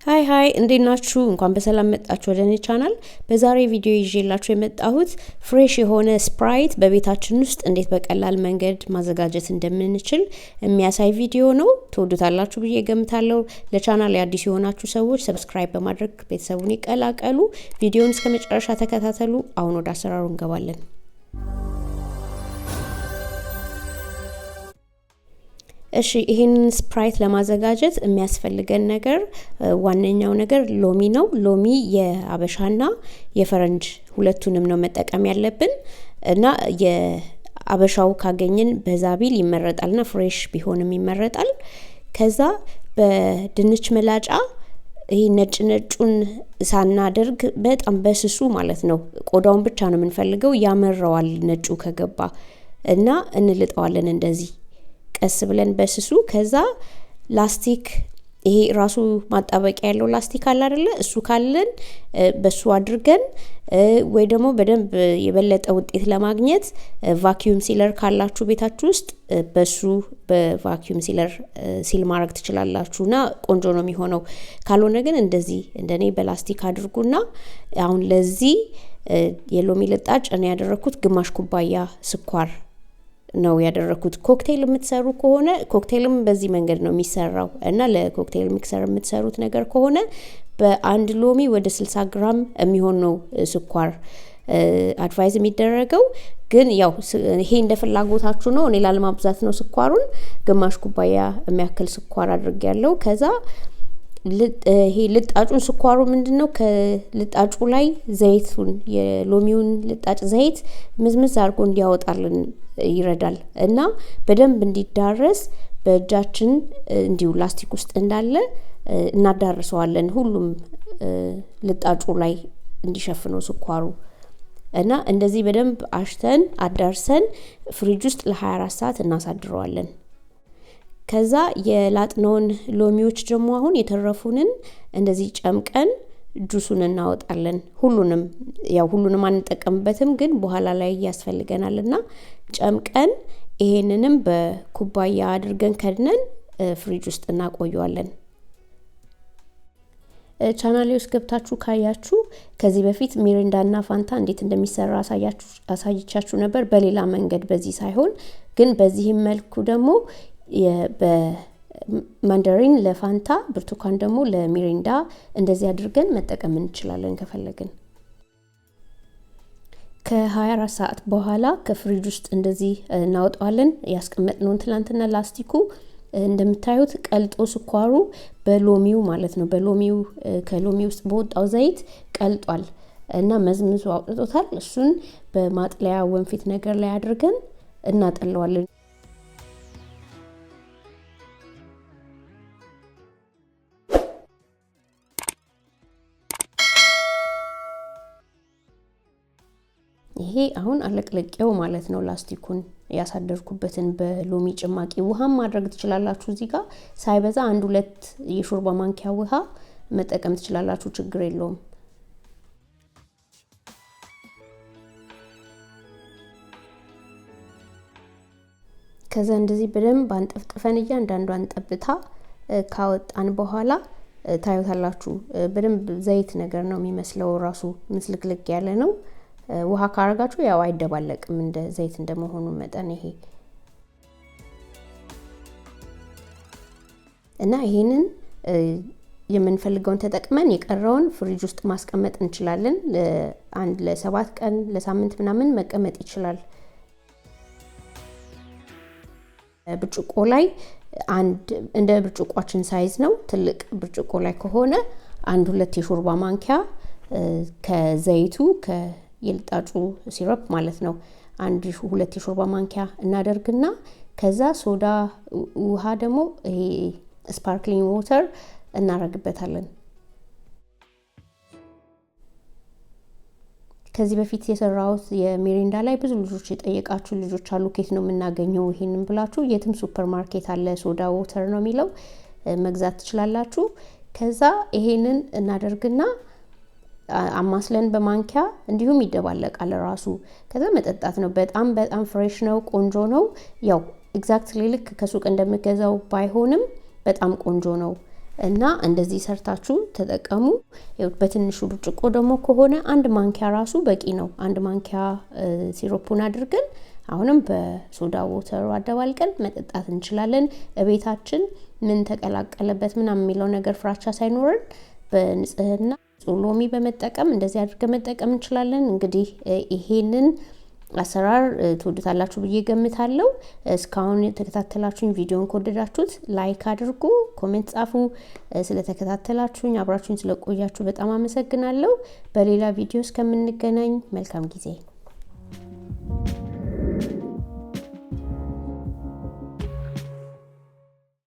ሃይ እንዴት ናችሁ? እንኳን በሰላም መጣችሁ ወደ እኔ ቻናል። በዛሬ ቪዲዮ ይዤላችሁ የመጣሁት ፍሬሽ የሆነ ስፕራይት በቤታችን ውስጥ እንዴት በቀላል መንገድ ማዘጋጀት እንደምንችል የሚያሳይ ቪዲዮ ነው። ትወዱታላችሁ ብዬ ገምታለሁ። ለቻናል አዲስ የሆናችሁ ሰዎች ሰብስክራይብ በማድረግ ቤተሰቡን ይቀላቀሉ። ቪዲዮውን እስከመጨረሻ ተከታተሉ። አሁን ወደ አሰራሩ እንገባለን። እሺ ይሄን ስፕራይት ለማዘጋጀት የሚያስፈልገን ነገር ዋነኛው ነገር ሎሚ ነው። ሎሚ የአበሻና የፈረንጅ ሁለቱንም ነው መጠቀም ያለብን እና የአበሻው ካገኘን በዛቢል ይመረጣልና ፍሬሽ ቢሆንም ይመረጣል። ከዛ በድንች መላጫ ይሄ ነጩን ሳናደርግ በጣም በስሱ ማለት ነው ቆዳውን ብቻ ነው የምንፈልገው። ያመራዋል ነጩ ከገባ እና እንልጠዋለን እንደዚህ ቀስ ብለን በስሱ። ከዛ ላስቲክ ይሄ ራሱ ማጣበቂያ ያለው ላስቲክ አለ አይደለ? እሱ ካለን በሱ አድርገን ወይ ደግሞ በደንብ የበለጠ ውጤት ለማግኘት ቫክዩም ሲለር ካላችሁ ቤታችሁ ውስጥ በሱ በቫክዩም ሲለር ሲል ማድረግ ትችላላችሁና ቆንጆ ነው የሚሆነው። ካልሆነ ግን እንደዚህ እንደኔ በላስቲክ አድርጉና አሁን ለዚህ የሎሚ ልጣጭ እኔ ያደረኩት ግማሽ ኩባያ ስኳር ነው ያደረኩት። ኮክቴል የምትሰሩ ከሆነ ኮክቴልም በዚህ መንገድ ነው የሚሰራው እና ለኮክቴል ሚክሰር የምትሰሩት ነገር ከሆነ በአንድ ሎሚ ወደ 60 ግራም የሚሆን ነው ስኳር አድቫይዝ የሚደረገው። ግን ያው ይሄ እንደ ፍላጎታችሁ ነው። እኔ ላለማብዛት ነው ስኳሩን ግማሽ ኩባያ የሚያክል ስኳር አድርጌያለሁ። ከዛ ይሄ ልጣጩን ስኳሩ ምንድነው ከልጣጩ ላይ ዘይቱን የሎሚውን ልጣጭ ዘይት ምዝምዝ አድርጎ እንዲያወጣልን ይረዳል እና በደንብ እንዲዳረስ በእጃችን እንዲሁ ላስቲክ ውስጥ እንዳለ እናዳርሰዋለን። ሁሉም ልጣጩ ላይ እንዲሸፍነው ስኳሩ እና እንደዚህ በደንብ አሽተን አዳርሰን ፍሪጅ ውስጥ ለ24 ሰዓት እናሳድረዋለን። ከዛ የላጥነውን ሎሚዎች ደግሞ አሁን የተረፉንን እንደዚህ ጨምቀን ጁሱን እናወጣለን። ሁሉንም አንጠቀምበትም ግን በኋላ ላይ ያስፈልገናልና ጨምቀን ይሄንንም በኩባያ አድርገን ከድነን ፍሪጅ ውስጥ እናቆየዋለን። ቻናሌ ውስጥ ገብታችሁ ካያችሁ ከዚህ በፊት ሚሪንዳና ፋንታ እንዴት እንደሚሰራ አሳይቻችሁ ነበር። በሌላ መንገድ በዚህ ሳይሆን ግን በዚህም መልኩ ደግሞ በማንደሪን ለፋንታ ብርቱካን ደግሞ ለሚሪንዳ እንደዚህ አድርገን መጠቀም እንችላለን ከፈለግን። ከ24 ሰዓት በኋላ ከፍሪጅ ውስጥ እንደዚህ እናወጣዋለን። ያስቀመጥነውን ትላንትና ላስቲኩ እንደምታዩት ቀልጦ ስኳሩ በሎሚው ማለት ነው ከሎሚ ውስጥ በወጣው ዘይት ቀልጧል እና መዝምዞ አውጥቶታል። እሱን በማጥለያ ወንፊት ነገር ላይ አድርገን እናጠለዋለን። ይሄ አሁን አለቅለቄው ማለት ነው ላስቲኩን ያሳደርኩበትን በሎሚ ጭማቂ ውሃም ማድረግ ትችላላችሁ። እዚህ ጋር ሳይበዛ 1-2 የሾርባ ማንኪያ ውሃ መጠቀም ትችላላችሁ፣ ችግር የለውም። ከዛ እንደዚህ በደንብ አንጠፍጥፈን እያንዳንዷን ጠብታ ካወጣን በኋላ ታዩታላችሁ። በደንብ ዘይት ነገር ነው የሚመስለው፣ ራሱ ምስልክልክ ያለ ነው። ውሃ ካረጋችሁ ያው አይደባለቅም እንደ ዘይት እንደመሆኑ መጠን ይሄ እና ይሄንን የምንፈልገውን ተጠቅመን የቀረውን ፍሪጅ ውስጥ ማስቀመጥ እንችላለን። ለ7 ቀን ለሳምንት ምናምን መቀመጥ ይችላል። ብርጭቆ ላይ እንደ ብርጭቆአችን ሳይዝ ነው። ትልቅ ብርጭቆ ላይ ከሆነ 1-2 የሾርባ ማንኪያ ከዘይቱ የልጣጩ ሲረፕ ማለት ነው 1-2 የሾርባ ማንኪያ እናደርግና ከዛ ሶዳ ውሃ ደግሞ ይሄ ስፓርክሊንግ ዋተር እናረግበታለን። ከዚህ በፊት የሰራሁት የሚሪንዳ ላይ ብዙ ልጆች የጠየቃችሁ ልጆች አሉ። ከየት ነው የምናገኘው ይሄንን ብላችሁ፣ የትም ሱፐር ማርኬት አለ፣ ሶዳ ዋተር ነው የሚለው፣ መግዛት ትችላላችሁ። ከዛ ይሄንን እናደርግና አማስለን በማንኪያ እንዲሁም ይደባለቃል ራሱ። ከዛ መጠጣት ነው። በጣም ፍሬሽ ነው፣ ቆንጆ ነው። ያው ኤግዛክትሊ ልክ ከሱቅ እንደምገዛው ባይሆንም በጣም ቆንጆ ነው። እና እንደዚህ ሰርታችሁ ተጠቀሙ። በትንሹ ብርጭቆ ደግሞ ከሆነ አንድ ማንኪያ ራሱ በቂ ነው። አንድ ማንኪያ ሲሮፑን አድርገን አሁንም በሶዳ ወተሩ አደባልቀን መጠጣት እንችላለን። እቤታችን ምን ተቀላቀለበት ምናምን የሚለው ነገር ፍራቻ ሳይኖርን በንጽህና ሎሚ በመጠቀም እንደዚህ አድርገን መጠቀም እንችላለን። እንግዲህ ይሄንን አሰራር ትወዱታላችሁ ብዬ ገምታለሁ። እስካሁን ተከታተላችሁኝ ቪዲዮን ከወደዳችሁት ላይክ አድርጉ፣ ኮሜንት ጻፉ። ስለተከታተላችሁኝ አብራችሁኝ ስለቆያችሁ በጣም አመሰግናለሁ። በሌላ ቪዲዮ እስከምንገናኝ መልካም ጊዜ